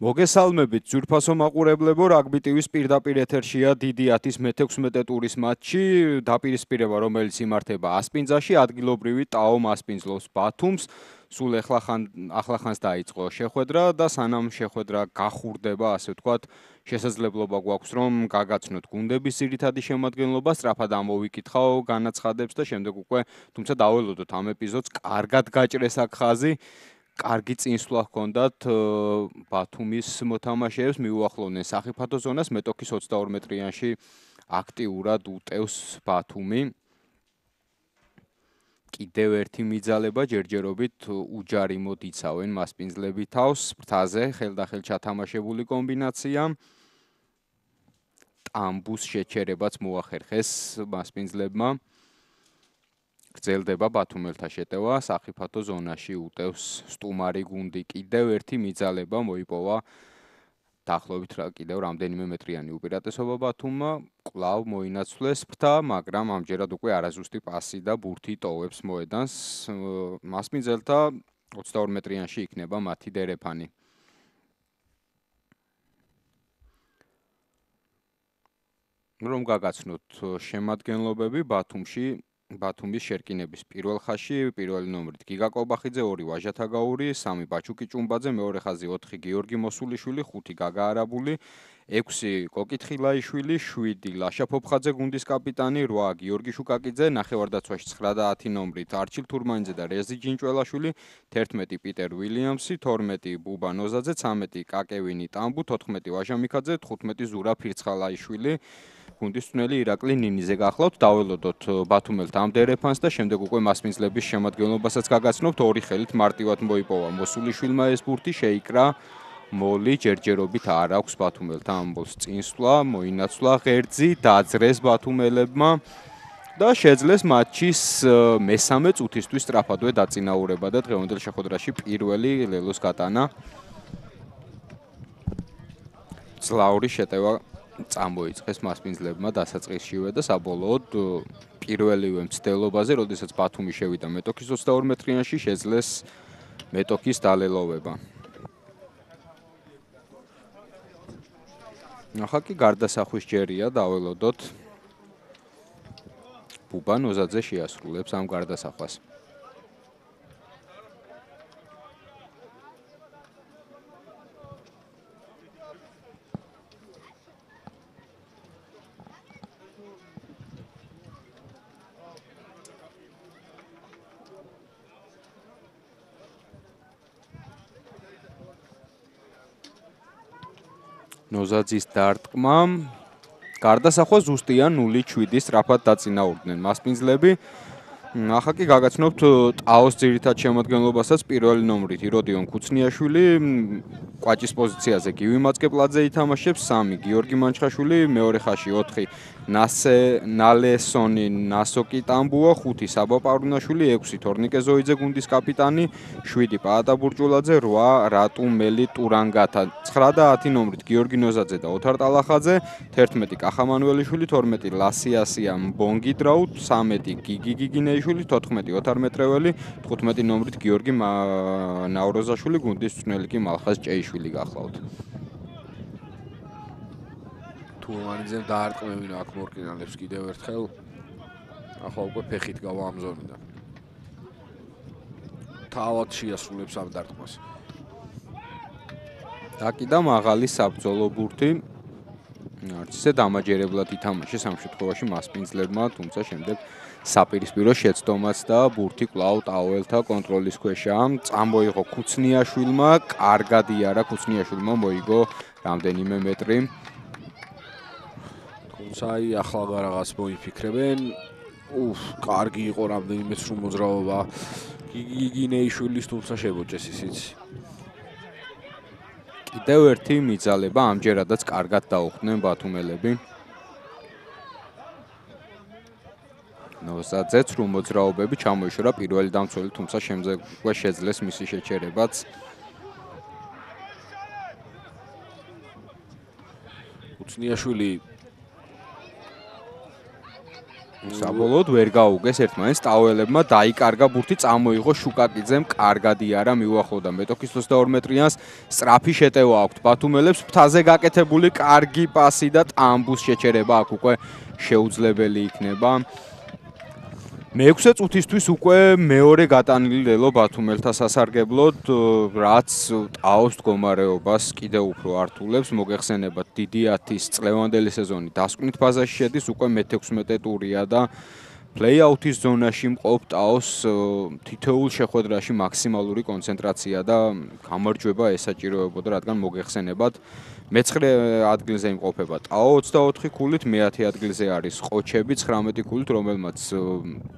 მოგესალმებით ძვირფასო მაყურებლებო, რაგბი ტივის პირდაპირ ეთერშია დიდი 10-ის მე-16 ტურის მატჩი, დაპირისპირება რომელიც იმართება ასპინძაში, ადგილობრივი ტაომ ასპინძლობს ბათუმს, სულ ახლახანს დაიწყო შეხვედრა და სანამ შეხვედრა გახურდება, ასე ვთქვათ, შესაძლებლობა გვაქვს რომ გაგაცნოთ გუნდების ძირითადი შემადგენლობა, სწრაფად ამოვიკითხავ განაცხადებს და შემდეგ უკვე თუმცა დაველოდოთ ამ ეპიზოდს, კარგად გაჭრეს აქ ხაზი. კარგი წინსვლა ჰქონდათ ბათუმის მოთამაშეებს მიუახლოვდნენ სახიფათო ზონას მეტოქის 22 მეტრიანში აქტიურად უტევს ბათუმი. კიდევ ერთი მიძალება ჯერჯერობით უჯარი მოდიცავენ მასპინძლები თავს ფრთაზე ხელდახელ ჩათამაშებული კომბინაცია. ტამბუს შეჩერებაც მოახერხეს მასპინძლებმა. გრძელდება ბათუმელთა შეტევა სახიფათო ზონაში უტევს სტუმარი გუნდი. კიდევ ერთი მიძალება მოიპოვა დაახლოებით კიდევ რამდენიმე მეტრიანი უპირატესობა ბათუმმა. კვლავ მოინაცვლეს ფრთა, მაგრამ ამჯერად უკვე არაზუსტი პასი და ბურთი ტოვებს მოედანს. მასპინძელთა 22 მეტრიანში იქნება მათი დერეფანი. რომ გაგაცნოთ შემადგენლობები ბათუმის შერკინების პირველ ხაზში, პირველი ნომრით გიგა კობახიძე, 2 ვაჟა თაგაური, 3 ბაჩუკი ჭუმბაძე, მეორე ხაზი 4 გიორგი მოსულიშვილი, 5 გაგა არაბული, 6 კოკითხილაიშვილი, 7 ლაშა ფოფხაძე გუნდის კაპიტანი, 8 გიორგი შუკაკიძე, ნახევარდაცვაში 9 და 10 ნომრით არჩილ თურმანიძე და რეზი ჯინჭველაშვილი, 11 პიტერ უილიამსი, 12 ბუბა ნოზაძე, 13 კაკევინი ტამბუ, 14 ვაჟა მიქაძე, 15 ზურა ფირცხალაიშვილი. გუნდის წვნელი ირაკლი ნინიზე გახლავთ, დაველოდოთ ბათუმელთა ამ დერეფანს და შემდეგ უკვე მასპინძლების შემადგენლობასაც გაგაცნობთ. 2 ხელით მარტივად მოიპოვა მოსულიშვილმა ეს ბურთი, შეიკრა მოლი, ჯერჯერობით არ აქვს ბათუმელთა ამბოლს წინსვლა, მოინაცვლა ღერძი, დაძრეს ბათუმელებმა და შეძლეს მატჩის მესამე წუთისთვის სწრაფადვე დაწინაურება და დღევანდელ შეხვედრაში პირველი ლელოს გატანა. ძლაური შეტევა წამოიწყეს მასპინძლებმა დასაწყისშივე და საბოლოოდ პირველივე მცდელობაზე, როდესაც ბათუმი შევიდა მეტოქის 22 მეტრიანში, შეძლეს მეტოქის დალელოვება. ახლა კი გარდასახვის ჯერია, დაველოდოთ ბუბა ნოზაძე შეასრულებს ამ გარდასახვას. ნოზაძის დარტყმა გარდასახვა ზუსტია 0-7 სწრაფად დაწინაურდნენ მასპინძლები. ახლა კი გაგაცნობთ ტაოს ძირითად შემადგენლობასაც პირველი ნომრით იროდიონ ქუცნიაშვილი, კვაჭის პოზიციაზე გივი მაცკეპლაძე ითამაშებს, 3 გიორგი მანჩხაშვილი, მეორე ხაზში 4 ნალესონი ნასოკი ტამბუა, 5 საბა პავრუნაშვილი, 6 თორნიკე ზოიძე გუნდის კაპიტანი, 7 პაატა ბურჭულაძე, 8 რატუმელი ტურანგათა, 9 და 10 ნომრით გიორგი ნოზაძე და ოთარ ტალახაძე, 11 კახამანუელიშვილი, 12 ლასიასია ბონგი დრაუტ, 13 გიგი გიგინეიშვილი, 14 ოთარ მეტრეველი, 15 ნომრით გიორგი ნაუროზაშვილი, გუნდის წვნელი კი მალხაზ ჭეიშვილი გახლავთ. თურმანიძემ დაარტყმევინა აქ მორკინალებს კიდევ ერთხელ. ახლა უკვე ფეხით გავა ამ ზონიდან. თავად შეასრულებს ამ დარტყმას. აკიდა მაღალი საბრძოლო ბურთი. არც ისე დამაჯერებლად ითამაშეს ამ შემთხვევაში მასპინძლებმა, თუმცა შემდეგ საპირისპირო შეცდომაც და ბურთი კვლავ ტაოელთა კონტროლის ქვეშაა. წამოიღო ქუცნიაშვილმა, კარგად იარა ქუცნიაშვილმა მოიგო რამდენიმე მეტრი. თუმცა ახლა რაღაც მოიფიქრებენ. კარგი იყო რამდენიმე სრულ მოძრაობა გიგინეიშვილის, თუმცა შებოჭეს ისიც. კიდევ ერთი მიძალება ამჯერადაც კარგად დაუხდნენ ბათუმელები. ნოზაძეც რომ მოძრაობები ჩამოიშორა პირველი დამცველი, თუმცა შემდეგვე შეძლეს მისი შეჩერებაც. უცნიაშვილი საბოლოოდ ვერ გაუგეს ერთმანეთს, ტაოელებმა დაიკარგა ბურთი, წამოიღო შუკაკიძემ, კარგად იარა, მიუახლოვდა მეტოქის 22 მეტრიანს, სწრაფი შეტევა აქვთ ბათუმელებს, ფრთაზე გაკეთებული კარგი პასი და ტამბუს შეჩერება აქ უკვე შეუძლებელი იქნება. მე-6 წუთისთვის უკვე მეორე გატანილი ლელო ბათუმელთა სასარგებლოდ, რაც ტაოს მდგომარეობას კიდევ უფრო ართულებს. მოგეხსენებათ, დიდი 10-ის წლევანდელი სეზონი დასკვნით ფაზაში შედის, უკვე მე-16 ტურია და პლეი-აუთის ზონაში მყოფ ტაოს თითოეულ შეხვედრაში მაქსიმალური კონცენტრაცია და გამარჯვება ესაჭიროებოდა, რადგან მოგეხსენებათ, მე-9 ადგილზე იმყოფება ტაო 24 ქულით, მე-10 ადგილზე არის ყოჩები 19 ქულით, რომელმაც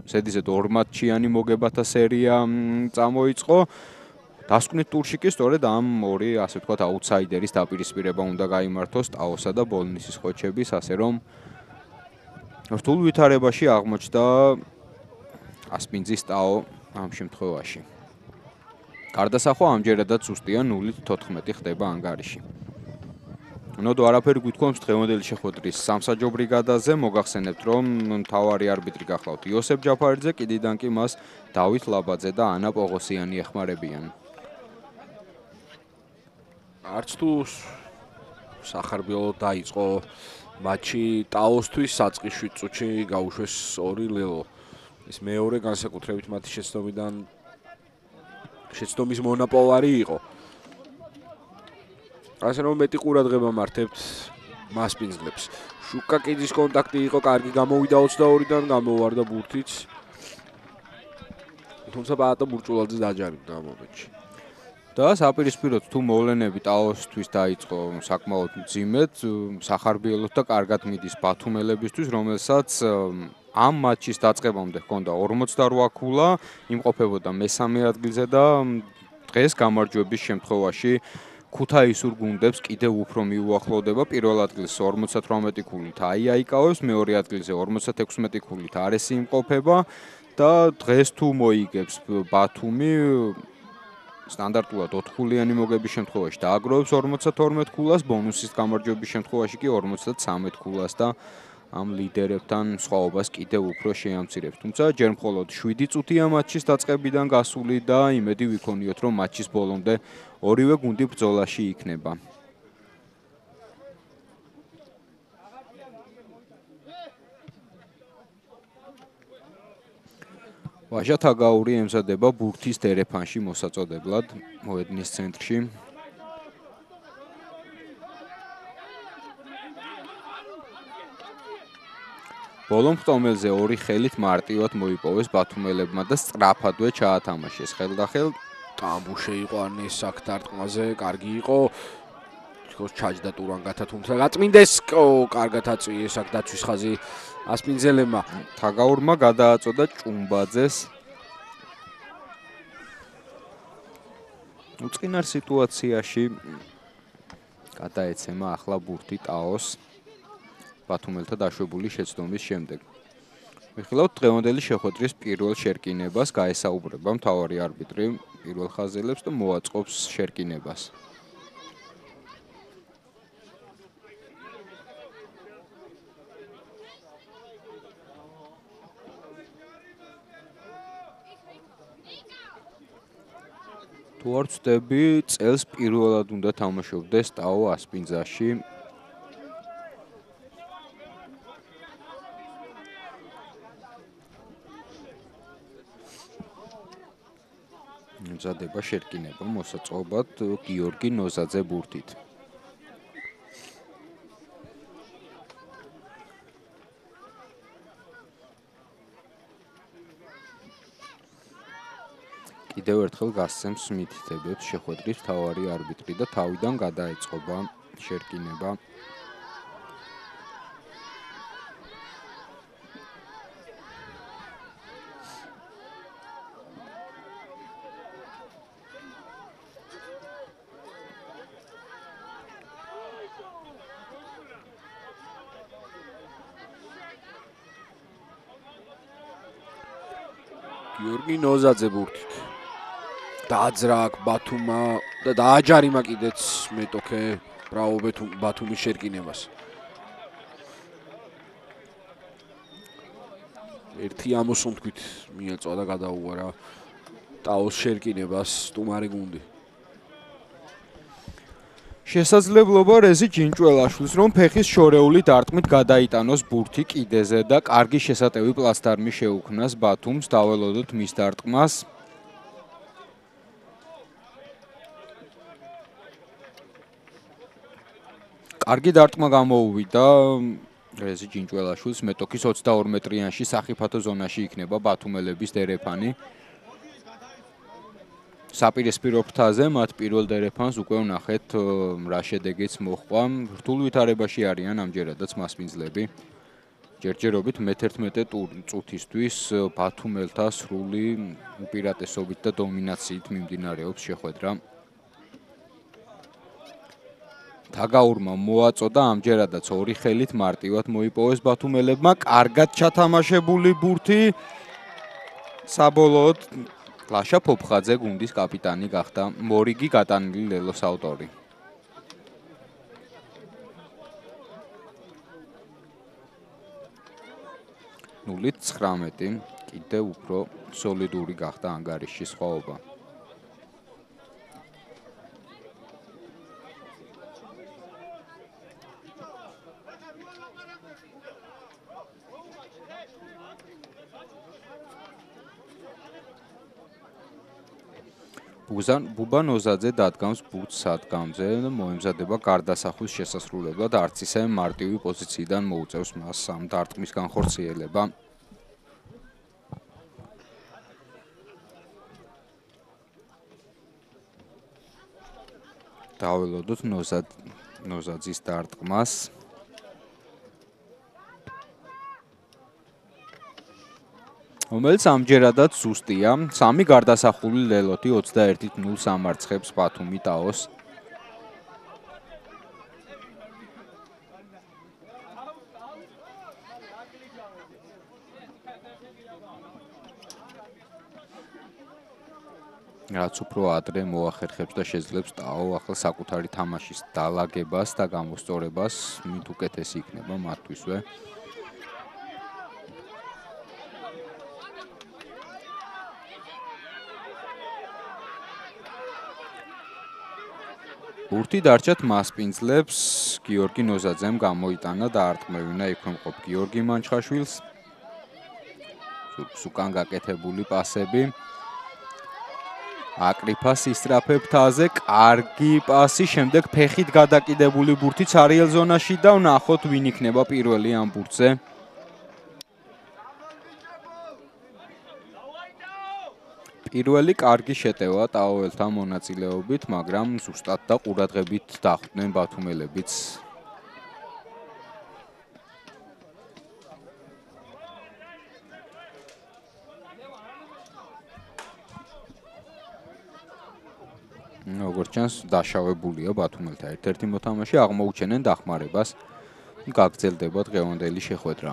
ზედიზედ 2 მატჩიანი მოგებათა სერია წამოიწყო. დასკვნით ტურში კი სწორედ ამ ორი, ასე ვთქვათ, აუთსაიდერის დაპირისპირება უნდა გაიმართოს ტაოსა და ბოლნისის ყოჩების, ასე რომ რთულ ვითარებაში აღმოჩნდა ასპინძის ტაო ამ შემთხვევაში. გარდასახვა ამჯერადაც ზუსტია 0-14 ხდება ანგარიში. ნოდო არაფერი გვითქვამს დღევანდელი შეხვედრის სამსაჯო ბრიგადაზე, მოგახსენებთ, რომ მთავარი არბიტრი გახლავთ იოსებ ჯაფარიძე, კიდიდან კი მას დავით ლაბაძე და ანა პოღოსიანი ეხმარებიან. არც თუ სახარბიელო დაიწყო მატჩი ტაოსთვის საწყის 7 წუთში გაუშვეს 2 ლელო. ის მეორე განსაკუთრებით მათი შეცდომის მონაპოვარი იყო. ასე რომ მეტი ყურადღება მართებთ მასპინძლებს. შუკაკიძის კონტაქტი იყო, კარგი გამოვიდა 22-დან, გამოვარდა ბურთიც. თუმცა ბატა ბურჭულაძე დაჯარიმდა ამ მომენტში. და საპირისპიროდ თუ მოვლენები ტაოსთვის დაიწყო საკმაოდ მძიმედ, სახარბიელოთ და კარგად მიდის ბათუმელებისთვის, რომელსაც ამ მატჩის დაწყებამდე ჰქონდა 48 ქულა, იმყოფებოდა მე-3 ადგილზე და დღეს გამარჯვების შემთხვევაში ქუთაისურ გუნდებს კიდევ უფრო მიუახლოვდება. პირველ ადგილს 58 ქულით აიკავებს, მეორე ადგილზე 56 ქულით არესი იმყოფება და დღეს თუ მოიგებს ბათუმი სტანდარტულად 4 ქულიანი მოგების შემთხვევაში დააგროვებს 52 ქულას, ბონუსის გამარჯვების შემთხვევაში კი 53 ქულას და ამ ლიდერებთან სხვაობას კიდევ უფრო შეამცირებს. თუმცა ჯერ მხოლოდ 7 წუთია მატჩის დაწყებიდან გასული და იმედი ვიქონიოთ, რომ მატჩის ბოლომდე ორივე გუნდი ბრძოლაში იქნება. ვაჟა თაგაური ემზადება ბურთის დერეფანში მოსაწოდებლად, მოედნის ცენტრში. ბოლომხტომელზე 2 ხელით მარტივად მოიპოვეს ბათუმელებმა და სწრაფადვე ჩაათამაშეს ხელდახელ. ტამბუ შეიყო ანეს აქ დარტყმაზე, კარგი იყო. თქოს ჩაჯდა ტურანგათა, თუმცა გაწმინდეს, კარგად აწვიეს აქ დაცვის ხაზი ასპინძელებმა. თაგაურმა გადააწოდა ჭუმბაძეს. უწყინარ სიტუაციაში გადაეცემა ახლა ბურთი ტაოს ბათუმელთა დაშვებული შეცდომის შემდეგ. მიხილავთ დღევანდელი შეხვედრის პირველ შერკინებას, გაესაუბრება მთავარი არბიტრი პირველ ხაზელებს და მოაწყობს შერკინებას. თუ არ ვწდები, წელს პირველად უნდა თამაშობდეს ტაო ასპინძაში. მზადება შერკინება მოსაწყობად გიორგი ნოზაძე ბურთით. კიდევ ერთხელ გასცემს მითითებებს შეხვედრის მთავარი არბიტრი და თავიდან გადაეწყობა შერკინება. გიორგი ნოზაძე ბურთით. დააძრა აქ ბათუმმა და დააჯარიმა კიდეც მეტოქე ბრავო ბათუმის შერკინებას. ერთი ამოსონ თქვით მიეწვა და გადაუვარა ტაოს შერკინებას სტუმარი გუნდი. შესაძლებლობა რეზი ჯინჭველაშვილს რომ ფეხის შორეული დარტყმით გადაიტანოს ბურთი კიდეზე და კარგი შესატევი პლასტარმი შეუქმნას ბათუმს. დაველოდოთ მის დარტყმას. კარგი დარტყმა გამოუვიდა რეზი ჯინჭველაშვილს. მეტოქის 22 მეტრიანში სახიფათო ზონაში იქნება ბათუმელების დერეფანი. საპირისპირო ფრთაზე მათ პირველ დერეფანს უკვე ვნახეთ რა შედეგიც მოჰყვა. რთულ ვითარებაში არიან ამჯერადაც მასპინძლები. ჯერჯერობით მე-11 წუთისთვის ბათუმელთა სრული უპირატესობით და დომინაციით მიმდინარეობს შეხვედრა. თაგაურმა მოაწოდა ამჯერადაც ორი ხელით მარტივად მოიპოვეს ბათუმელებმა. კარგად ჩათამაშებული ბურთი. საბოლოოდ ლაშა ფოფხაძე გუნდის კაპიტანი გახდა. მორიგი გატანილი ლელოს ავტორი. ნულით 19 კიდევ უფრო სოლიდური გახდა ანგარიშის სხვაობა. ბუბა ნოზაძე დადგამს ბურთს სადგამზე და მოემზადება გარდასახვის შესასრულებლად. არც ისე მარტივი პოზიციიდან მოუწევს მას ამ დარტყმის განხორციელება. დაველოდოთ ნოზაძის დარტყმას. რომელიც ამჯერადაც ზუსტია. 3 გარდასახული ლელოთი 21-0 ამარცხებს ბათუმი ტაოს. რაც უფრო ადრე მოახერხებს და შეძლებს ტაო ახლა საკუთარი თამაშის დალაგებას და გამოსწორებას, მით უკეთესი იქნება მათთვისვე. ბურთი დარჩათ მასპინძლებს. გიორგი ნოზაძემ გამოიტანა და არტყმევინა იქვემყოფ გიორგი მანჩხაშვილს. უკან გაკეთებული პასები. აკრიფას ისწრაფე ფრთაზე, კარგი პასი, შემდეგ ფეხით გადაკიდებული ბურთი ცარიელ ზონაში და ვნახოთ ვინ იქნება პირველი ამ ბურთზე. პირველი კარგი შეტევა ტაოელთა მონაწილეობით, მაგრამ ზუსტად და ყურადღებით დახვდნენ ბათუმელებიც. როგორც ჩანს, დაშავებულია ბათუმელთა ერთ-ერთი მოთამაშე, აღმოუჩენენ დახმარებას. გაგრძელდება დღევანდელი შეხვედრა.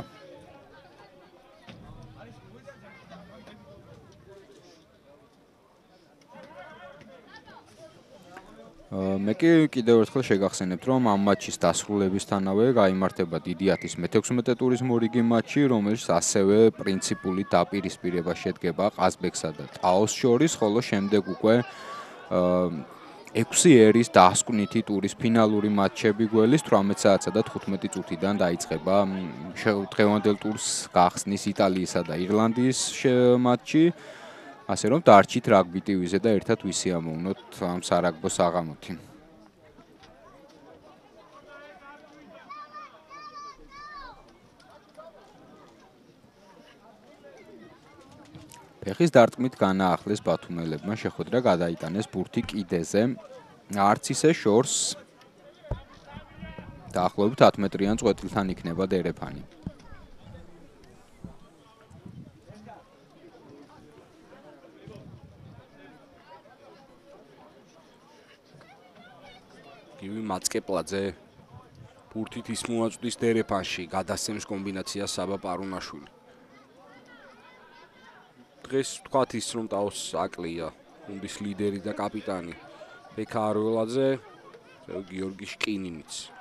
მე კიდევ ერთხელ შეგახსენებთ, რომ ამ მატჩის დასრულებისთანავე გაიმართება დიდი 10-ის მე-16 ტურის მორიგი მატჩი, რომელიც ასევე პრინციპული დაპირისპირება შედგება ყაზბეგსა და ტაოს შორის, ხოლო შემდეგ უკვე 6 ერის დასკვნითი ტურის ფინალური მატჩები გველის 18 საათსა და 15 წუთიდან დაიწყება. დღევანდელ ტურს გახსნის იტალიისა და ირლანდიის მატჩი. ასე რომ დარჩით რაგბი ტივიზე და ერთად ვისიამოვნოთ ამ სარაგბო საღამოთი. ფეხის დარტყმით განაახლეს ბათუმელებმა, შეხვედრა გადაიტანეს ბურთი კიდეზე. არც ისე შორს დაახლოებით 10 მეტრიან წვეტილთან იქნება დერეფანი. გივი მაცკეპლაძე ბურთით ის მოაწვდის დერეფანში, გადასცემს კომბინაციას საბა პარუნაშვილი. დღეს ვთქვათ ის რომ ტაოს აკლია გუნდის ლიდერი და კაპიტანი ბექა არველაძე გიორგი შკინინიც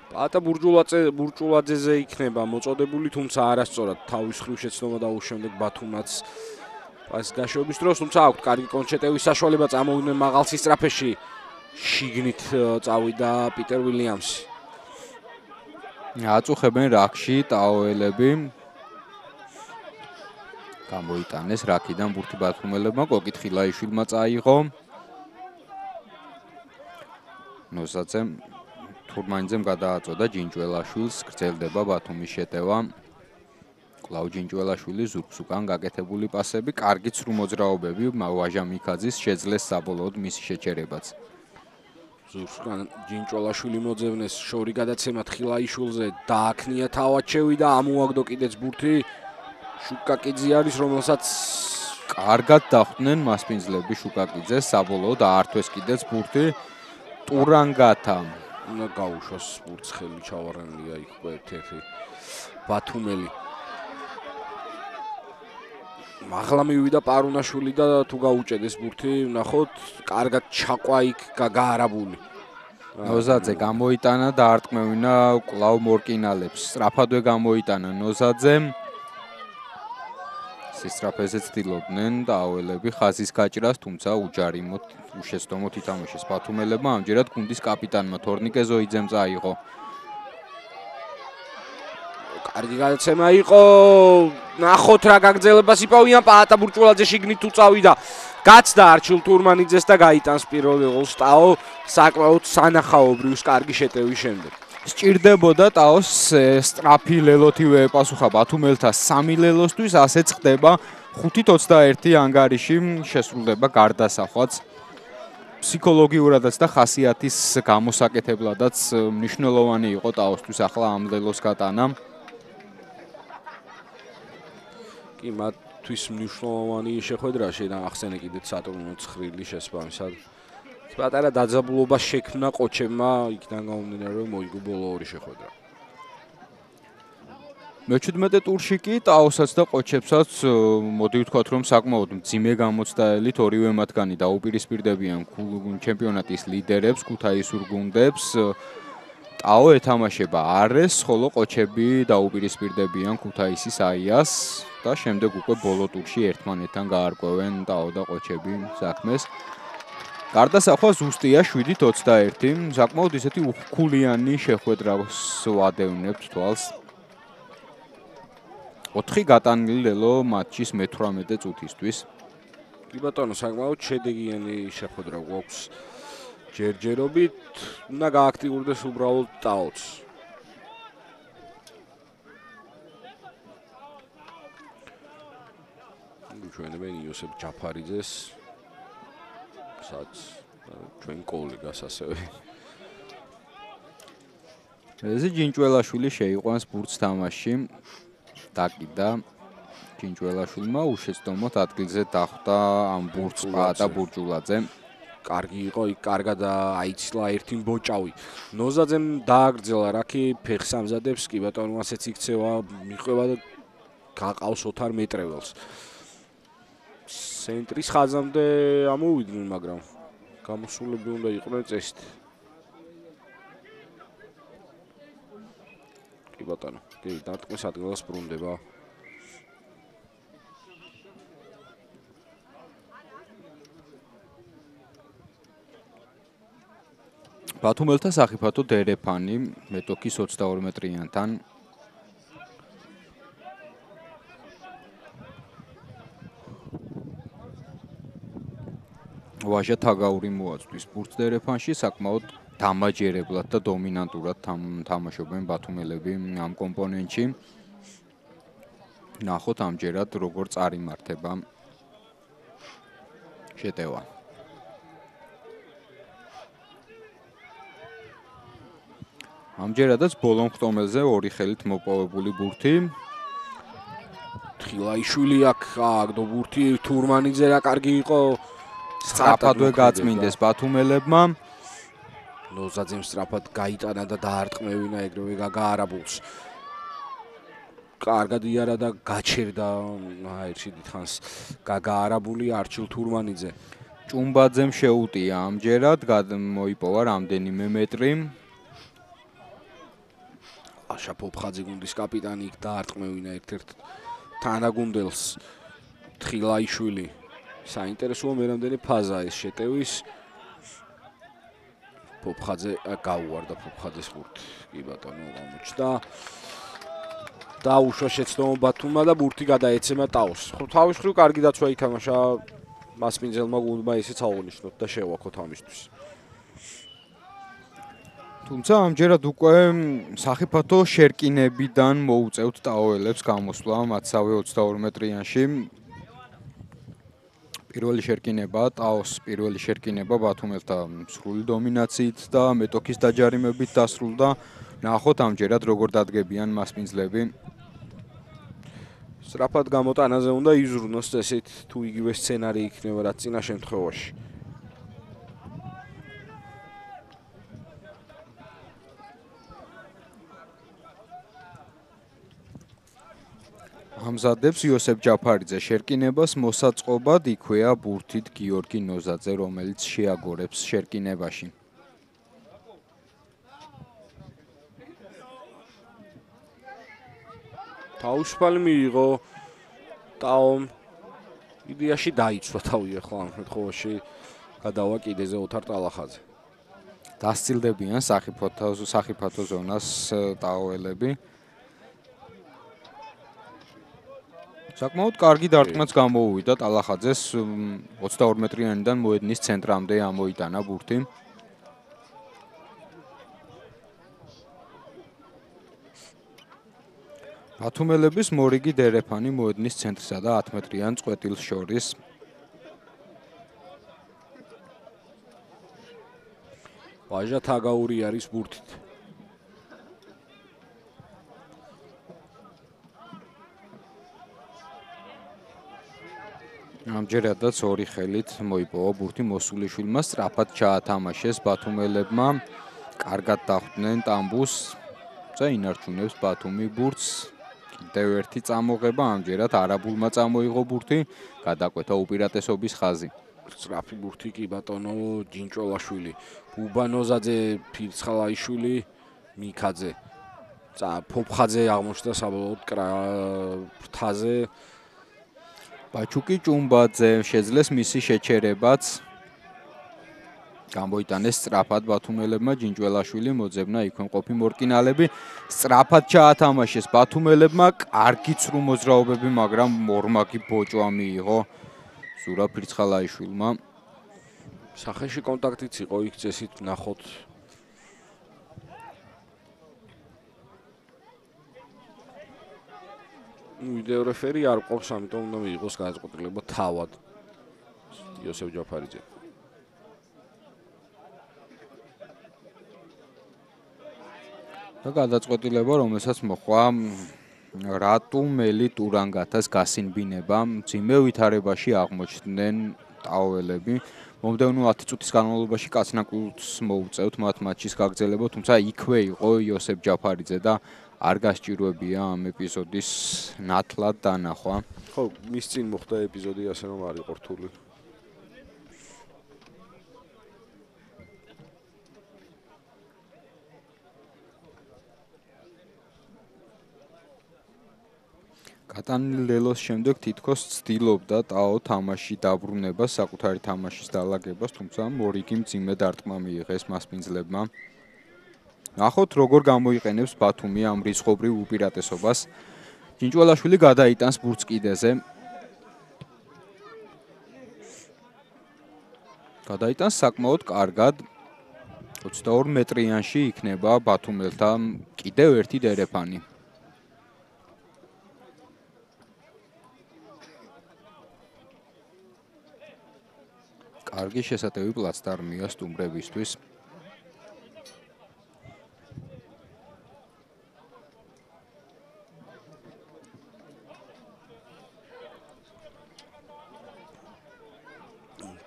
პატა ბურჭულაძეზე იქნება მოწოდებული, თუმცა არასწორად თავის ხრივ შეცდომა და უშემდეგ ბათუმაც პასის გაშვების დროს, თუმცა აქვთ კარგი კონჩეტევის საშუალება წამოვიდნენ მაღალ სისწრაფეში. შიგნით წავიდა პიტერ ვილიამსი. აწუხებენ რაქში ტაოელები. გამოიტანეს რაქიდან ბურთი ბათუმელებმა, კოკით ხილაიშვილმა წაიღო. ნოზაძემ თურმანიძემ გადააწოდა ჯინჯველაშვილს, გრძელდება ბათუმის შეტევა. კვლავ ჯინჯველაშვილი ზურგს უკან გაკეთებული პასები, კარგი ცრუ მოძრაობები, ვაჟა მიქაძის შეძლეს საბოლოოდ მისი შეჩერებაც. ზურგს უკან ჯინჯველაშვილი მოძებნეს შორი გადაცემა ხილაიშვილზე, დააქნია თავად და ამოაგდო კიდეც ბურთი. შუკაკიძე არის, რომელსაც კარგად დახვდნენ მასპინძლები შუკაკიძეს, საბოლოოდ აართვეს კიდეც ბურთი. ტურანგათა უნდა გაუშვას ბურთს ხელი ჩავარენლია იქ ერთ-ერთი ბათუმელი. მაღლა მივიდა პარუნაშვილი და თუ გაუჭედეს ბურთი, ნახოთ, კარგად ჩაყვა იქ გაგაარაბული. ნოზაძე გამოიტანა და არტყმევინა კვლავ მორკინალებს. სწრაფადვე გამოიტანა ნოზაძემ. სისწრაფეზე ცდილობდნენ ტაოელები ხაზის გაჭრას, თუმცა უჯარიმოდ უშეცდომოდ ითამაშეს ბათუმელებმა. ამჯერად გუნდის კაპიტანმა თორნიკე ზოიძემ წაიღო. კარგი გადაცემა იყო. ნახოთ რა გაგრძელებას იპოვიან პაატა ბურჭულაძე შიგნით თუ წავიდა. გაცდა არჩილ თურმანიძეს და გაიტანს პირველ გოლს ტაო საკმაოდ სანახაობრივ კარგი შეტევის შემდეგ. სჭირდებოდა ტაოს სწრაფი ლელოთივე ეპასუხა ბათუმელთა 3 ლელოსთვის, ასეც ხდება 5-21 ანგარიში შესრულდება გარდასახვაც. ფსიქოლოგიურადაც და ხასიათის გამოსაკეთებლადაც მნიშვნელოვანი იყო ტაოსთვის ახლა ამ ლელოს გატანა. კი მათთვის მნიშვნელოვანი შეხვედრა შეახსენე კიდეც სატურნო ცხრილი შესაბამისად. პატარა დაძაბულობა შექმნა ყოჩებმა, იქიდან გამომდინარე რომ მოიგო ბოლო ორი შეხვედრა. მე-17 ტურში კი ტაოსაც და ყოჩებსაც მოდი ვთქვათ რომ საკმაოდ მძიმე გამოცდაელით ორივე მათგანი დაუპირისპირდებიან ჩემპიონატის ლიდერებს, ქუთაისურ გუნდებს. ტაო ეთამაშება არეს, ხოლო ყოჩები დაუპირისპირდებიან ქუთაისის აიას და შემდეგ უკვე ბოლო ტურში ერთმანეთთან გაარკვევენ ტაო და ყოჩები საქმეს. გარდასახვა ზუსტია 7-21, საკმაოდ ისეთი უხკულიანი შეხვედრას ვადევნებთ თვალს. 4 გატანილი ლელო მატჩის მე-18 წუთისთვის. კი ბატონო, საკმაოდ შედეგიანი შეხვედრა გვაქვს. ჯერჯერობით უნდა გააქტიურდეს უბრალოდ ტაოც. ჩვენებენ იოსებ ჯაფარიძეს ჩვენ კოლეგას ასევე. ეს ჯინჯველაშვილი შეიყვანს ბურთს თამაშში. დაკიდა ჯინჯველაშვილმა უშეცდომოდ ადგილზე დახვდა ამ ბურთს პაატა ბურჭულაძე. კარგი იყო, იქ კარგად აიცლა ერთი ბოჭავი. ნოზაძემ დააგრძელა რაკი ფეხს ამზადებს, კი ბატონო, ასეც იქცევა, მიყვება და გაყავს ოთარ მეტრეველს. ცენტრის ხაზამდე ამოვიდნენ, მაგრამ გამოსულები უნდა იყვნენ წესით. კი ბატონო, კი დარტყმის ადგილას ბრუნდება. ბათუმელთა სახიფათო დერეფანი მეტოქის 22 მეტრიანთან. ვაჟა თაგაური მოაწვის ბურთს დერეფანში, საკმაოდ დამაჯერებლად და დომინანტურად თამაშობენ ბათუმელები ამ კომპონენტში. ნახოთ ამჯერად როგორ წარიმართება შეტევა. ამჯერადაც ბოლომხტომელზე ორი ხელით მოპოვებული ბურთი. ხილაიშვილი აქ აგდო ბურთი, თურმანიძე რა კარგი იყო. სწრაფადვე გაწმინდეს ბათუმელებმა. ნოზაძემ სწრაფად გაიტანა და დაარტყმევინა ეგრევე გაგაარაბულს. კარგად იარა და გაჩერდა აერში დიდხანს გაგა არაბული არჩილ თურმანიძე. ჭუმბაძემ შეუტია ამჯერად, მოიპოვა რამდენიმე მეტრი. აშა ფოფხაძე გუნდის კაპიტანი იქ დაარტყმევინა ერთ-ერთ თანაგუნდელს თხილაიშვილი. საინტერესოა მე რამდენი ფაზა ეს შეტევის. ფოფხაძე გაუვარდა ფოფხაძეს ბურთი. კი ბატონო გამოჩნდა. დაუშვა შეცდომა ბათუმმა და ბურთი გადაეცემა ტაოს. ხო თავის მხრივ კარგი დაცვა ითამაშა მასპინძელმა გუნდმა ისიც აღნიშნოთ და შევაქოთ ამისთვის. თუმცა ამჯერად უკვე სახიფათო შერკინებიდან მოუწევთ ტაოელებს გამოსვლა მათსავე 22 მეტრიანში. პირველი შერკინება ტაოს პირველი შერკინება ბათუმელთა სრული დომინაციით და მეტოქის დაჯარიმებით დასრულდა. ნახოთ ამჯერად როგორ დადგებიან მასპინძლები. სწრაფად გამოტანაზე უნდა იზრუნოს წესით თუ იგივე სცენარი იქნება რაც წინა შემთხვევაში. ამზადებს იოსებ ჯაფარიძე შერკინებას მოსაწყობად იქვეა ბურთით გიორგი ნოზაძე, რომელიც შეაგორებს შერკინებაში. თავისუფალი მიიღო ტაომ იდეაში დაიცვა თავი ახლა ამ შემთხვევაში გადავა კიდეზე ოთარ ტალახაძე. დასწილდებიან სახიფათო ზონას ტაოელები. საკმაოდ კარგი დარტყმაც გამოუვიდა ტალახაძეს 22 მეტრიანიდან მოედნის ცენტრამდე ამოიტანა ბურთი. ბათუმელების მორიგი დერეფანი მოედნის ცენტრსა და 10 მეტრიან წყვეტილს შორის. ვაჟა თაგაური არის ბურთით. ამჯერადაც ორი ხელით მოიპოვა ბურთი მოსულიშვილმა, სწრაფად ჩაათამაშეს ბათუმელებმა. კარგად დახვდნენ ტამბუს და ინარჩუნებს ბათუმი ბურთს. კიდევ ერთი წამოღება, ამჯერად არაბულმა წამოიღო ბურთი, გადაკვეთა უპირატესობის ხაზი. სწრაფი ბურთი კი ბატონო ჯინჭოლაშვილი. ბუბა ნოზაძე, ფირცხალაიშვილი, მიქაძე. ფოფხაძე აღმოჩნდა საბოლოოდ ფრთაზე. ბაჩუკი ჭუმბაძე შეძლეს მისი შეჩერებაც. გამოიტანეს სწრაფად ბათუმელებმა ჯინჭველაშვილი მოძებნა იქვე მყოფი მორკინალები. სწრაფად ჩაათამაშეს ბათუმელებმა, კარგი ცრუ მოძრაობები, მაგრამ მორმაგი ბოჭვა მიიღო ზურა ფირცხალაიშვილმა. სახეში კონტაქტიც იყო იქ წესით ნახოთ. ვიდეო რეფერი არ ყოფს, ამიტომ უნდა მიიღოს გადაწყვეტილება თავად იოსებ ჯაფარიძე. და გადაწყვეტილება, რომელსაც მოხვა რატუ მელი ტურანგათას გასინბინება, მძიმე ვითარებაში აღმოჩნდნენ ტაოელები. მომდევნო 10 წუთის განმავლობაში კაცნაკულს მოუწევთ მათ მატჩის გაგრძელება, თუმცა იქვე იყო იოსებ ჯაფარიძე და არ გასჭიროებია ამ ეპიზოდის ნათლად დანახვა. ხო, მის წინ მოხდა ეპიზოდი ასე რომ არ იყო რთული. გატანილი ლელოს შემდეგ თითქოს ცდილობდა ტაო თამაში დაბრუნებას, საკუთარი თამაშის დალაგებას, თუმცა მორიგი მძიმე დარტყმა მიიღეს მასპინძლებმა. ნახოთ როგორ გამოიყენებს ბათუმი ამ რიცხობრივ უპირატესობას. ჯინჭველაშვილი გადაიტანს ბურთს კიდეზე. გადაიტანს საკმაოდ კარგად. 22 მეტრიანში იქნება ბათუმელთა კიდევ ერთი დერეფანი. კარგი შესატევი პლაცდარმია სტუმრებისთვის.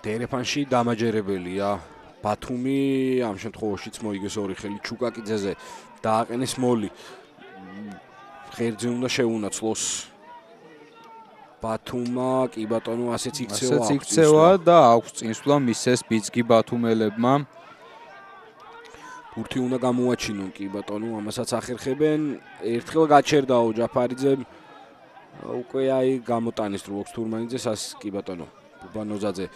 დერეფანში დამაჯერებელია ბათუმი, ამ შემთხვევაშიც მოიგეს ორი ხელი ჩუკაკიძეზე, დააყენეს მოლი. ღერძზე უნდა შეუნაცვლოს ბათუმმა, კი ბატონო, ასეც იქცევა და აქვს წინსვლა მისეს ბიძგი ბათუმელებმა. ბურთი უნდა გამოაჩინონ, კი ბატონო, ამასაც ახერხებენ. ერთხელ გაჩერდაო ჯაფარიძემ. უკვე აი გამოტანის როქს თურმანიძეს, ას კი ბატონო. ბუბანოზაძე,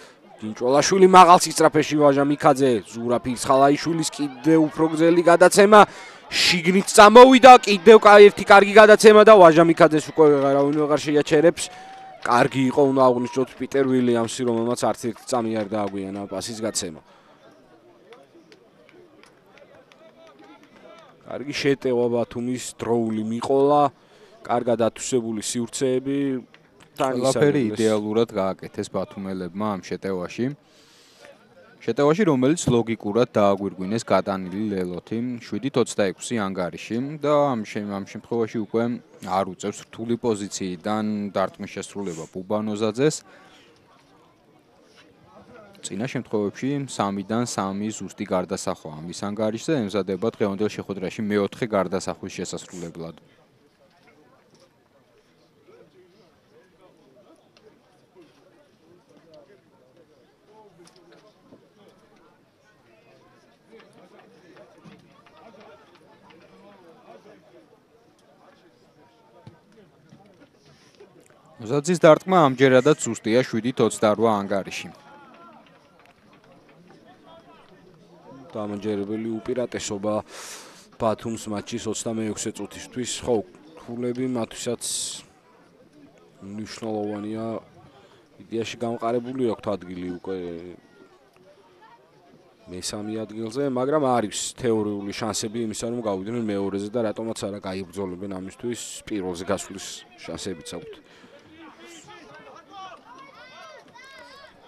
დინჭოლაშვილი მაღალ სისწრაფეში ვაჟა მიქაძე, ზურაბ ირცხალაიშვილის კიდე უფრო გრძელი გადაცემა. შიგნით წამოვიდა, კიდევ ერთი კარგი გადაცემა და ვაჟა მიქაძეს უკვე ვეღარავინ ვეღარ შეიაჩერებს. კარგი იყო, უნდა აღვნიშნოთ პიტერ ვილიამსი, რომელმაც არც ერთი წამი არ დააგვიანა პასის გაცემა. კარგი შეტევა ბათუმის, დროული მიყოლა, კარგად ათვისებული სივრცეები. ყველაფერი იდეალურად გააკეთეს ბათუმელებმა ამ შეტევაში. შეტევაში, რომელიც ლოგიკურად დააგვირგვინეს გატანილი ლელოთი 7-26 ანგარიში და ამ შემთხვევაში უკვე არ უწევს რთული პოზიციიდან დარტყმის შესრულება ბუბანოზაძეს. წინა შემთხვევებში 3-დან 3 ზუსტი გარდასახვა ამის ანგარიშზე ემზადება დღევანდელ შეხვედრაში მეოთხე გარდასახვის შესასრულებლად. მოზაძის დარტყმა ამჯერადაც ზუსტია 7-28 ანგარიში. დამაჯერებელი უპირატესობა ბათუმს მატჩის 26 წუთისთვის. ხო, ქულები მათვისაც მნიშვნელოვანია. იდეაში გამყარებული აქვთ ადგილი უკვე მესამე ადგილზე, მაგრამ არის თეორიული შანსები იმისა, რომ გავიდნენ მეორეზე და რატომაც არა გაიბრძოლებენ ამისთვის პირველზე გასვლის შანსებიც აქვთ.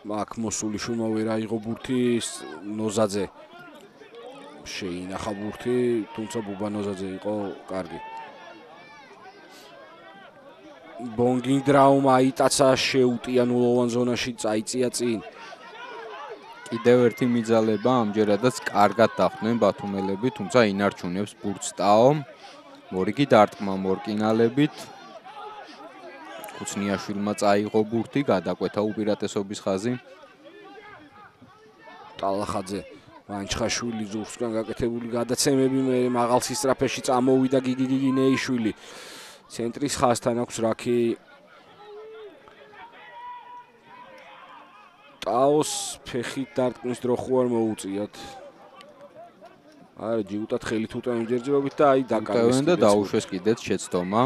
აქ მოსული შუმა ვერ აიღო ბურთი ნოზაძე. შეინახა ბურთი, თუმცა ბუბანოზაძე იყო კარგი. ბონგინგ დრაუმა აიტაცა, შეუტია ნულოვან ზონაში, წაიწია წინ. კიდევ ერთი მიძალება ამჯერადაც კარგად დახვდნენ ბათუმელები, თუმცა ინარჩუნებს ბურთს ტაო. მორიგი დარტყმა მორკინალებით. კუცნიაშვილმა წაიღო ბურთი, გადაკვეთა უპირატესობის ხაზი. ტალახაძე, ვანჩხაშვილი ზურგსგან გაკეთებული გადაცემები, მე მაღალ სისწრაფეში წამოვიდა გიგი ნეიშვილი. ცენტრის ხაზთან აქვს რაქი. ტაოს ფეხით დარტყმის დრო ხო არ მოუწიათ. არა, ჯიუტად ხელით უტევენ ჯერჯერობით და აი დაკარგეს და დაუშვეს კიდეც შეცდომა.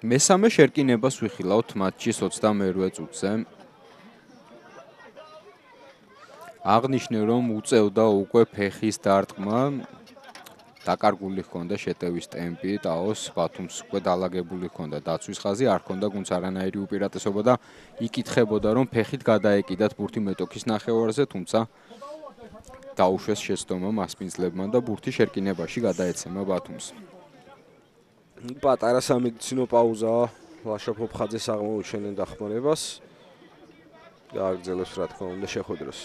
მესამე შერკინებას ვიხილავთ მატჩის 28 წუთზე. აღნიშნე, რომ უწევდა უკვე ფეხის დარტყმა. დაკარგული ჰქონდა შეტევის ტემპი, ტაოს ბათუმს უკვე დალაგებული ჰქონდა დაცვის ხაზი, არ ჰქონდა გუნდს არანაირი უპირატესობა და იკითხებოდა, რომ ფეხით გადაეკიდათ ბურთი მეტოქის ნახევარზე, თუმცა დაუშვეს შეცდომა მასპინძლებმა და ბურთი შერკინებაში გადაეცემა ბათუმს. პატარა სამედიცინო პაუზაა, ლაშა-ფოფხაძეს აღმოუჩენენ დახმარებას. გააგრძელებს რა თქმა უნდა შეხვედრას.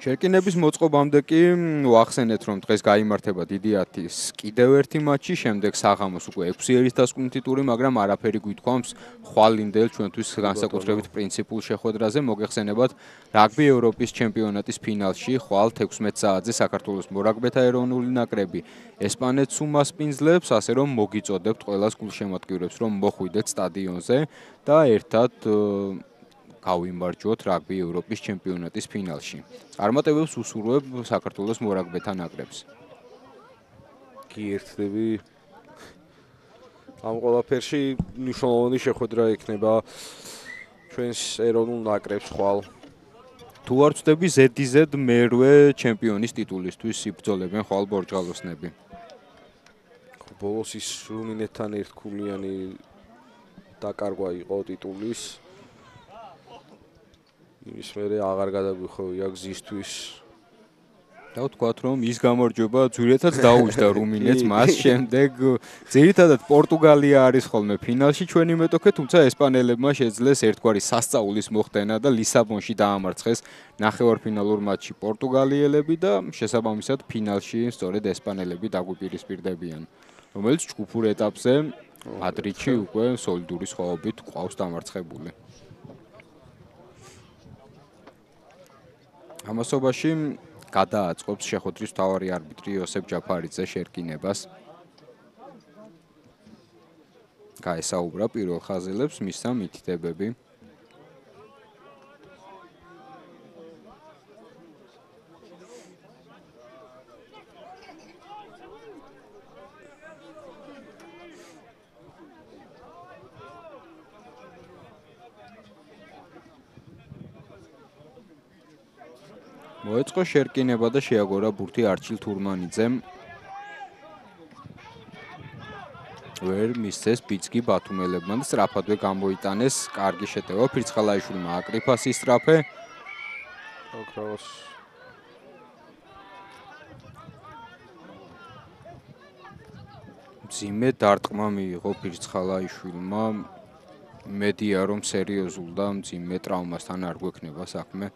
შერკინების მოწყობამდე კი ვახსენეთ, რომ დღეს გაიმართება დიდი 10-ის კიდევ ერთი მატჩი, შემდეგ საღამოს უკვე 6 ერის დასკვნითი ტური, მაგრამ არაფერი გვითხოვს ხვალინდელ ჩვენთვის განსაკუთრებით პრინციპულ შეხვედრაზე. მოგეხსენებათ, რაგბი ევროპის ჩემპიონატის ფინალში ხვალ 16 საათზე საქართველოს მორაგბეთა ეროვნული ნაკრები ესპანეთს უმასპინძლებს, ასე რომ მოგიწოდებთ ყველას გულშემატკივრებს, რომ მოხვიდეთ სტადიონზე და ერთად გავიმარჯვოთ რაგბი ევროპის ჩემპიონატის ფინალში. წარმატებებს უსურვებ საქართველოს მორაგბეთა ნაკრებს. კი ერთდები ამ ყველაფერში მნიშვნელოვანი შეხვედრა იქნება ჩვენს ეროვნულ ნაკრებს ხვალ. თუ არ ვწდები ზედიზედ მერვე ჩემპიონის ტიტულისთვის იბრძოლებენ ხვალ ბორჯღალოსნები. ბოლოს ის რუმინეთთან ერთგულიანი დაკარგვა იყო ტიტულის. იმის მერე აღარ გადაგვიხოვია გზისთვის და ვთქვათ, რომ ის გამარჯვება ძვირითაც დაუჯდა რუმინეთს, მას შემდეგ ძირითადად პორტუგალია არის ხოლმე ფინალში ჩვენი მეტოქე, თუმცა ესპანელებმა შეძლეს ერთგვარი სასწაულის მოხდენა და ლისაბონში დაამარცხეს ნახევარფინალურ მატჩში პორტუგალიელები და შესაბამისად ფინალში სწორედ ესპანელები დაგვიპირისპირდებიან, რომელიც ჯგუფურ ეტაპზე მადრიდში უკვე სოლიდური სხვაობით ყავს დამარცხებული. ამასობაში გადააწყობს შეხვედრის მთავარი არბიტრი იოსებ ჯაფარიძე შერკინებას. გაესაუბრა პირველ ხაზელებს მისცა მითითებები. მოეწყო შერკინება და შეაგორა ბურთი არჩილ თურმანიძემ. ვერ მისცეს ბიცგი ბათუმელებმა და სწრაფადვე გამოიტანეს. კარგი შეტევა ფირცხალაიშვილმა აკრიფასის სწრაფე. მძიმე დარტყმა მიიღო ფირცხალაიშვილმა. მედია რომ სერიოზულ და მძიმე ტრავმასთან არ გვექნება საქმე.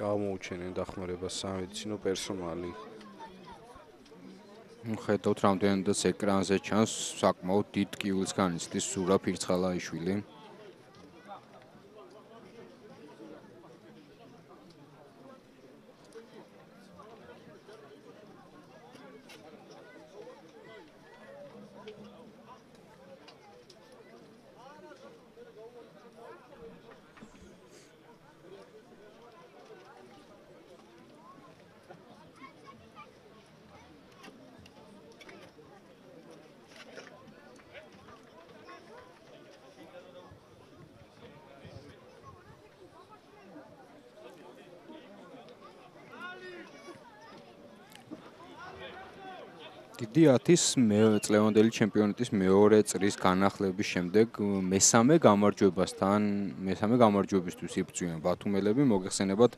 გამოუჩენენ დახმარებას სამედიცინო პერსონალი. ხედავთ რამდენადაც ეკრანზე ჩანს საკმაოდ დიდ ტკივილს განიცდის ზურაბ ფირცხალაიშვილი. დიდი 10 წლევანდელი ჩემპიონატის მეორე წრის განახლების შემდეგ მესამე გამარჯვებისთვის იბრძვიან ბათუმელები. მოგეხსენებათ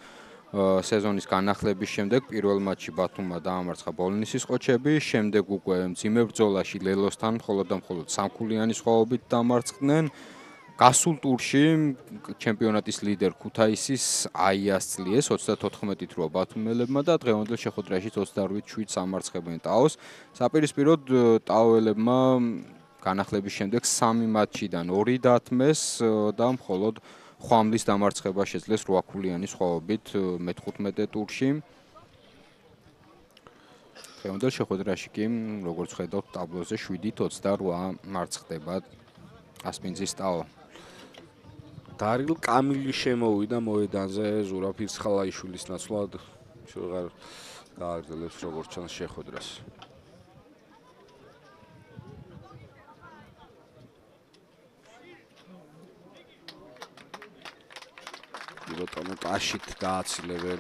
სეზონის განახლების შემდეგ პირველ მატჩში ბათუმმა დაამარცხა ბოლნისის ყოჩები, შემდეგ უკვე მძიმე ბრძოლაში ლელოსთან მხოლოდ და მხოლოდ სამქულიანი სხვაობით დამარცხდნენ. გასულ ტურში ჩემპიონატის ლიდერ ქუთაისის აიას წლიეს 34-ით როა ბათუმელებმა და დღევანდელ შეხვედრაში 28-7 სამარცხებენ ტაოს. საპირისპიროდ ტაოელებმა განახლების შემდეგ 3 მატჩიდან 2 დათმეს და მხოლოდ ხვამლის დამარცხება შეძლეს 8 ქულიანი სხვაობით მე-15 ტურში. დღევანდელ შეხვედრაში კი როგორც ხედავთ ტაბლოზე 7-28 მარცხდება ასპინძის ტაო. დარილ კამილი შემოვიდა მოედანზე ზურაბ ფირცხალაიშვილის ნაცვლად. შეღარ გააგრძელებს როგორც ჩანს შეხვედრას. ბატონო ტაშით გააცილებენ.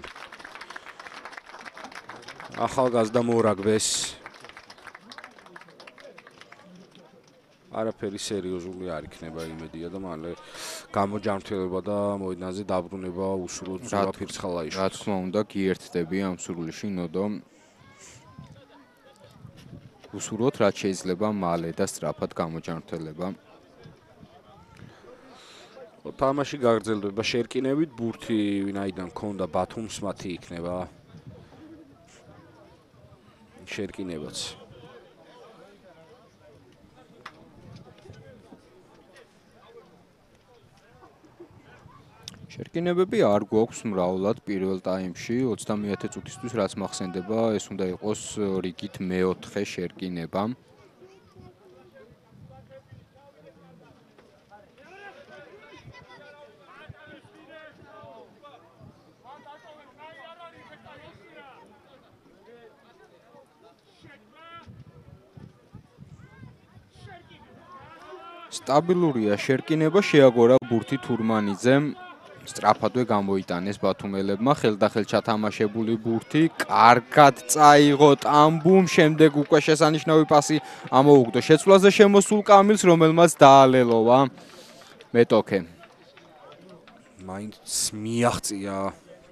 ახალგაზრდა მორაგბეს. არაფერი სერიოზული არ იქნება იმედია და მალე გამოჯანმრთელება და მოედანზე დაბრუნება უსურვოთ ზურაბ ფირცხალაიშვილს. რა თქმა უნდა, გიერთდები ამ სურვილში ნოდო. უსურვოთ რაც შეიძლება მალე და სწრაფად გამოჯანმრთელება. თამაში გაგრძელდება შერკინებით, ბურთი ვინაიდან ქონდა ბათუმს მათი იქნება. შერკინებაც. შერკინებები არ გვაქვს მრავლად პირველ ტაიმში 30 წუთისთვის რაც მახსენდება ეს უნდა იყოს რიგით მე-4 შერკინება. სტაბილურია შერკინება, შეაგორა ბურთი თურმანიძემ. სწრაფადვე გამოიტანეს ბათუმელებმა, ხელდახელ ჩათამაშებული ბურთი, კარგად წაიღო ტამბუმ, შემდეგ უკვე შესანიშნავი პასი ამოუგდო შეცვლაზე შემოსულ კამილს, რომელმაც დაალელოვა მეტოქე. მაინც მიაღწია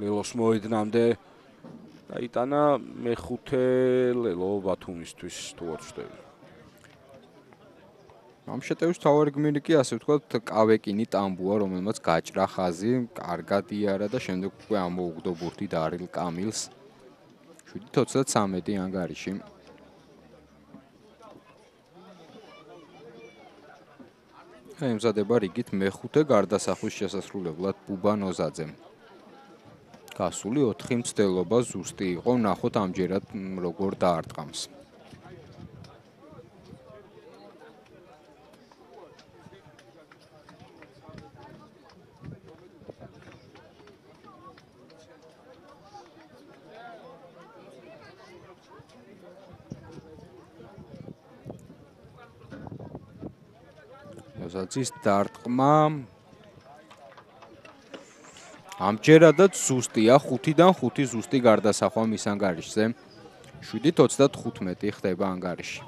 ლელოს მოედნამდე. დაიტანა მეხუთე ლელო ბათუმისთვის თუ არ ვშტები. ამ შეტევის თავარი გმირი კი ასე ვთქვათ კავეკინი ტამბუა, რომელმაც გაჭრა ხაზი, კარგად იარა და შემდეგ უკვე ამოუგდო ბურთი დარილ კამილს. 7:23 ანგარიში. ემზადება რიგით მეხუთე გარდასახვის შესასრულებლად ბუბა ნოზაძემ. გასული 4 მცდელობა ზუსტი იყო, ნახოთ ამჯერად როგორ დაარტყამს. ნოზაძის დარტყმა ამჯერადაც ზუსტია, 5-დან 5 ზუსტი გარდასახვა მის ანგარიშზე. 7:35 ხდება ანგარიში.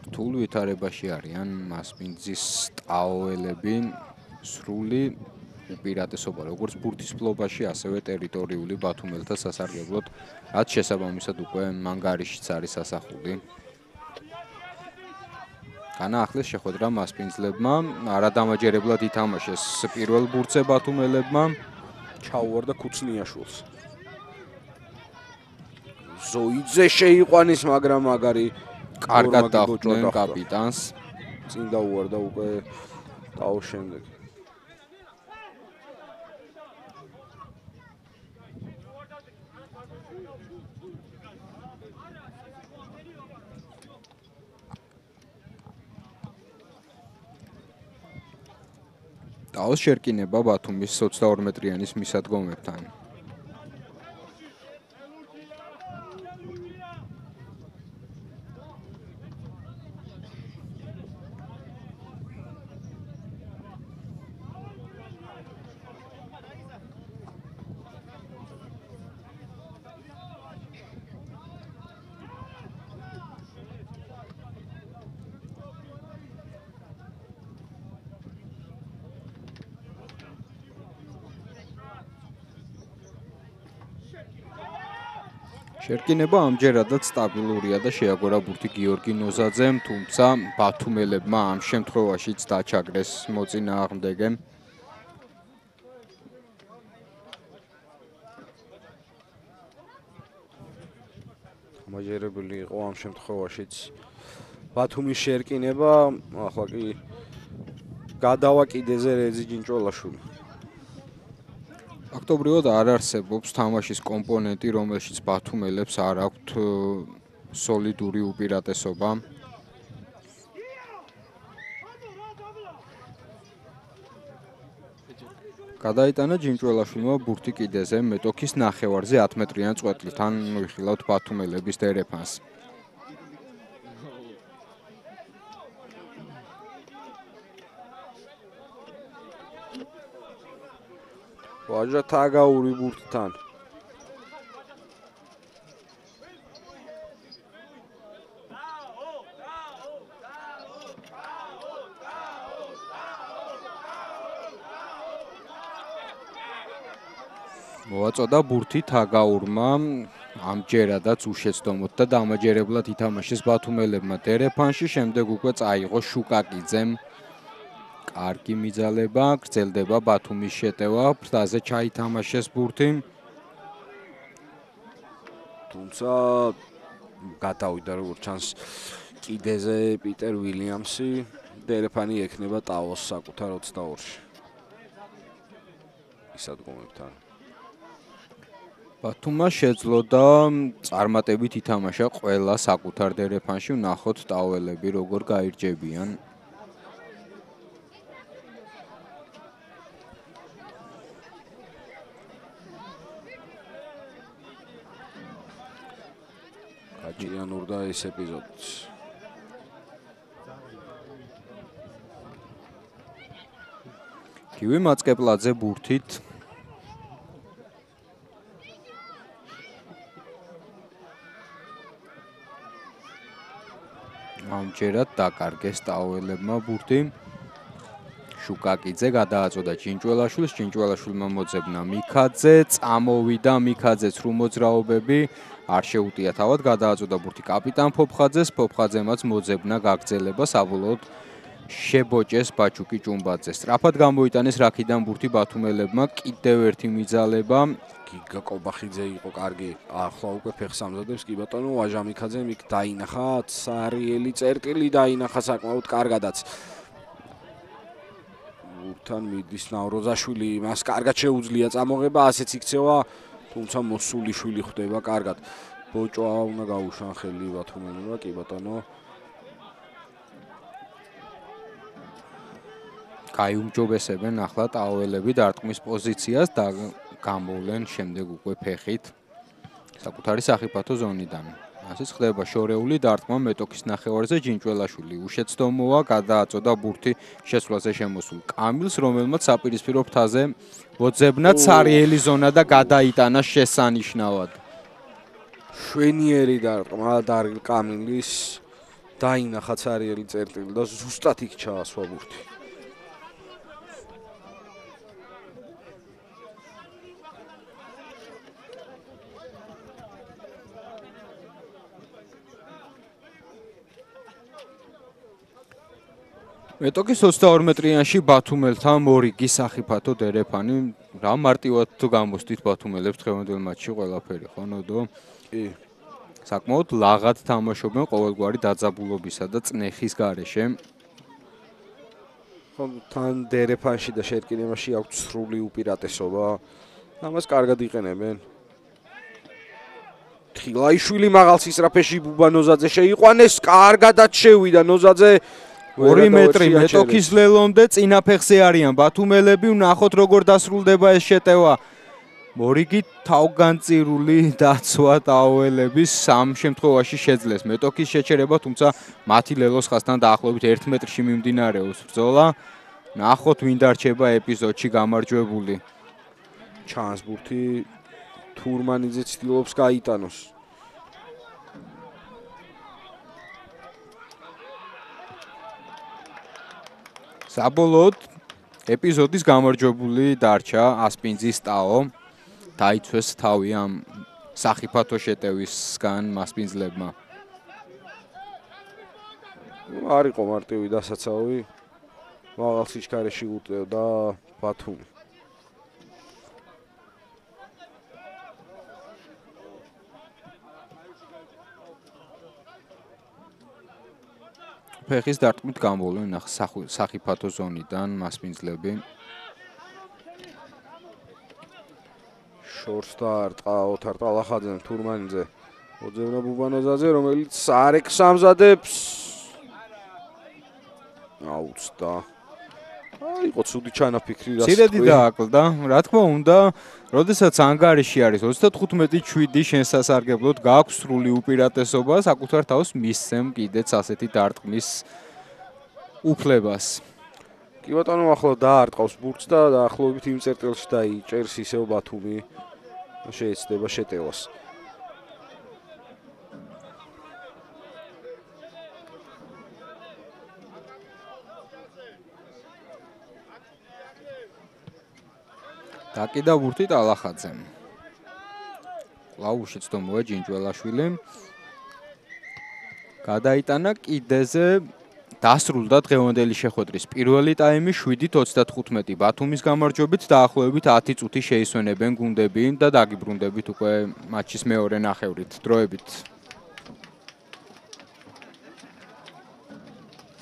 რთულ ვითარებაში არიან მასპინძის ტაოელები, სრული უპირატესობა როგორც ბურთის ფლობაში, ასევე ტერიტორიული ბათუმელთა სასარგებლოდ, რაც შესაბამისად უკვე ანგარიშიც არის ასახული. განაახლეს შეხვედრა მასპინძლებმა, არადამაჯერებლად ითამაშეს პირველ ბურთზე ბათუმელებმა, ჩაუვარდა ქუცნიაშვილს. ზოიძე შეიყვანის, მაგრამ მაგარი კარგად დახვდნენ კაპიტანს. წინ დაუვარდა უკვე ტაოს შემდეგ. ტაოს შერკინება ბათუმის 22 მეტრიანის მისადგომებთან. შერკინება ამჯერადაც სტაბილურია და შეაგორა ბურთი გიორგი ნოზაძემ, თუმცა ბათუმელებმა ამ შემთხვევაშიც დაჩაგრეს მოწინააღმდეგემ. გამაჯერებელი იყო ამ შემთხვევაშიც ბათუმის შერკინება, ახლა კი გადავა კიდეზე რეზი ჯინჭველაშვილი. ფაქტობრივად არ არსებობს თამაშის კომპონენტი, რომელშიც ბათუმელებს არ აქვთ სოლიდური უპირატესობა. გადაიტანა ჯინჭველაშვილმა ბურთი კიდეზე, მეტოქის ნახევარზე 10 მეტრიან წვეტლით, ან ვიხილავთ ბათუმელების დერეფანს. ვაჟა თაგაური ბურთთან. მოაწოდა ბურთი თაგაურმა, ამჯერადაც უშეცდომოდ და დამაჯერებლად ითამაშეს ბათუმელებმა დერეფანში, შემდეგ უკვე წაიღო შუკაკიძემ. კარგი მიძალება, გრძელდება ბათუმის შეტევა, ფრთაზე ჩაითამაშეს ბურთი. თუმცა გადავიდა როგორც ჩანს კიდეზე პიტერ ვილიამსი, დერეფანი ექნება ტაოს საკუთარ 22-ში. ისადგომებთან. ბათუმმა შეძლო და წარმატებით ითამაშა ყველა საკუთარ დერეფანში, ვნახოთ ტაოელები როგორ გაირჯებიან. გაჭიანურდა ეს ეპიზოდიც. კივი მაცკეპლაძე ბურთით. ამჯერად დაკარგეს ტაოელებმა ბურთი. შუკაკიძე გადააწოდა ჭინჭველაშვილს, ჭინჭველაშვილმა მოძებნა მიქაძე, წამოვიდა მიქაძეც რუ მოძრაობები, არ შეუტია თავად, გადააწოდა ბურთი კაპიტან ფოფხაძეს, ფოფხაძემაც მოძებნა გაგრძელება, საბოლოოდ შებოჭეს ბაჩუკი ჭუმბაძე. სწრაფად გამოიტანეს რაქიდან ბურთი ბათუმელებმა, კიდევ ერთი მიძალება. გიგა კობახიძე იყო კარგი. ახლა უკვე ფეხს ამზადებს კი ბატონო ვაჟამიქაძემ იქ დაინახა ცარიელი წერტილი დაინახა საკმაოდ კარგადაც. თან მიდის ნავროზაშვილი, მას კარგად შეუძლია წამოღება, ასეც იქცევა, თუმცა მოსული შვილი ხდება კარგად. ბოჭვა უნდა გაუშვან ხელი ბათუმელებმა, კი ბატონო. გაიუმჯობესებენ ახლა ტაოელები დარტყმის პოზიციას და გამოვლენ შემდეგ უკვე ფეხით საკუთარი სახიფათო ზონიდან. ასეც ხდება შორეული დარტყმა მეტოქის ნახევარზე ჭინჭველაშვილი უშეცდომოა, გადააწოდა ბურთი შესვლაზე შემოსულ კამილს, რომელმაც საპირისპირო ფრთაზე მოძებნა ცარიელი ზონა და გადაიტანა შესანიშნავად. შვენიერი დარტყმა დარგილ კამილის დაინახა ცარიელი წერტილი და ზუსტად იქ ჩაასვა ბურთი. მეტოქის 22 მეტრიანში ბათუმელთა მორიგი სახიფათო დერეფანი რა მარტივად თუ გამოსდით ბათუმელებს დღევანდელ მატჩში ყველაფერი ხო ნოდო? კი. საკმაოდ ლაღად თამაშობენ ყოველგვარი დაძაბულობისა და წნეხის გარეშე. ხო თან დერეფანში და შეერკინებაში აქვს სრული უპირატესობა. ამას კარგად იყენებენ. თხილაიშვილი მაღალ სისწრაფეში ბუბა ნოზაძე შეიყვანეს, კარგადაც შევიდა ნოზაძე. 2 მეტრი მეტოქის ლელონდე წინა ფეხზე არიან ბათუმელები, ვნახოთ როგორ დასრულდება ეს შეტევა. მორიგი თავგანწირული დაცვა ტაოელების სამ შემთხვევაში შეძლეს მეტოქის შეჩერება, თუმცა მათი ლელოს ხაზთან დაახლოებით 1 მეტრში მიმდინარეობს ბრძოლა. ვნახოთ ვინ დარჩება ეპიზოდში გამარჯვებული. ჩანს ბურთი თურმანიძე ცდილობს გაიტანოს. საბოლოოდ ეპიზოდის გამარჯვებული დარჩა ასპინძის ტაო. დაიცვეს თავი ამ სახიფათო შეტევისგან მასპინძლებმა. არ იყო მარტივი დასაცავი. მაღალ სიჩქარეში უტევდა ბათუმი. ფეხის დარტყმით გამოვლენ სახიფათო ზონიდან მასპინძლები. შორს დაარტყა ოთარ ტალახაძემ თურმანიძე. მოძებნა ბუბანოზაძე, რომელიც არეკს ამზადებს. აუცდა. იყო ცუდი ჩანაფიქრი რა. ცირედი დააკლდა, რა თქმა უნდა, როდესაც ანგარიში არის 35-7 შენსასარგებლოდ გააქვს სრული უპირატესობა, საკუთარ თავს მისცემ კიდეც ასეთი დარტყმის უფლებას. კი ბატონო, ახლა დაარტყავს ბურთს და დაახლოებით იმ წერტილში დაიჭერს ისევ ბათუმი. შეეცდება შეტევას. დაკიდა ბურთი ტალახაძემ. კვლავ უშეცდომოა ჭინჭველაშვილი. გადაიტანა კიდეზე. დასრულდა დღევანდელი შეხვედრის პირველი ტაიმი 7-25 ბათუმის გამარჯვებით დაახლოებით 10 წუთი შეისვენებენ გუნდები და დაგიბრუნდებით უკვე მატჩის მეორე ნახევრით დროებით.